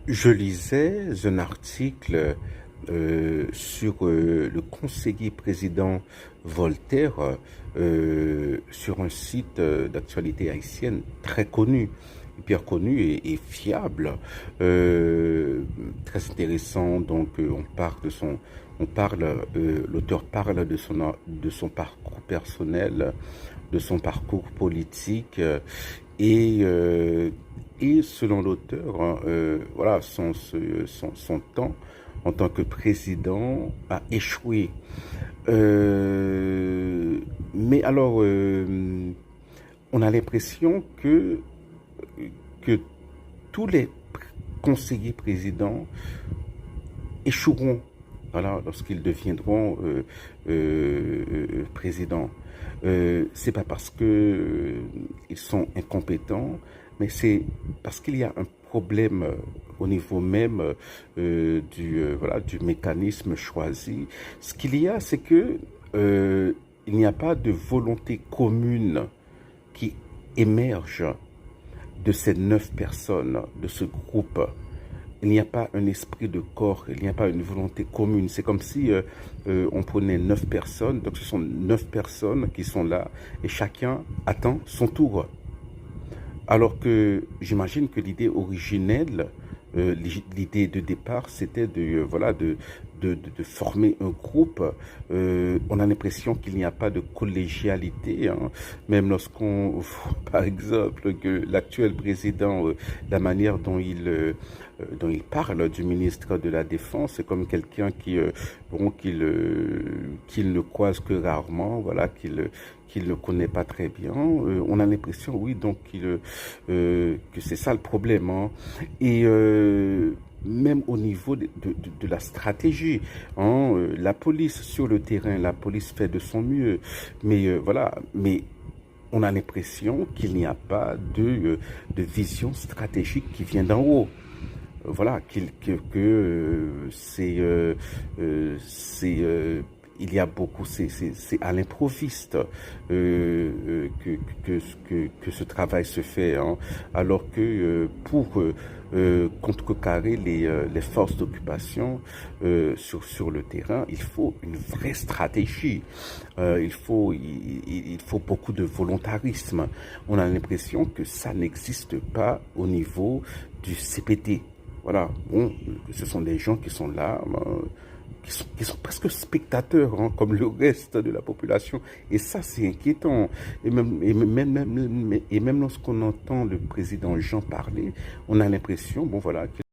Je lisais un article sur le conseiller président Voltaire sur un site d'actualité haïtienne très connu, hyper connu et fiable, très intéressant. Donc l'auteur parle de son parcours personnel, de son parcours politique et euh, et selon l'auteur, hein, voilà, son temps en tant que président a échoué. Mais alors, on a l'impression que tous les conseillers présidents échoueront, voilà, lorsqu'ils deviendront présidents. C'est pas parce que ils sont incompétents, mais c'est parce qu'il y a un problème au niveau même voilà, du mécanisme choisi. Ce qu'il y a, c'est que il n'y a pas de volonté commune qui émerge de ces 9 personnes, de ce groupe. Il n'y a pas un esprit de corps, il n'y a pas une volonté commune. C'est comme si on prenait 9 personnes, donc ce sont 9 personnes qui sont là et chacun attend son tour. Alors que j'imagine que l'idée originelle, l'idée de départ, c'était voilà, de former un groupe. On a l'impression qu'il n'y a pas de collégialité, hein. Même lorsqu'on voit, par exemple, que l'actuel président, la manière dont il parle du ministre de la Défense, c'est comme quelqu'un bon, qu'il ne croise que rarement, voilà, qu'il ne connaît pas très bien. On a l'impression, oui, donc que c'est ça le problème, hein. Et même au niveau de la stratégie, hein, la police sur le terrain, la police fait de son mieux, mais voilà, mais on a l'impression qu'il n'y a pas de vision stratégique qui vient d'en haut. Voilà, c'est il y a beaucoup, c'est à l'improviste que ce travail se fait, hein, alors que pour contrecarrer les forces d'occupation sur le terrain, il faut une vraie stratégie. Il faut beaucoup de volontarisme. On a l'impression que ça n'existe pas au niveau du CPT. Voilà, bon, ce sont des gens qui sont là, qui sont presque spectateurs, hein, comme le reste de la population. Et ça, c'est inquiétant. Et même lorsqu'on entend le président Jean parler, on a l'impression, bon voilà,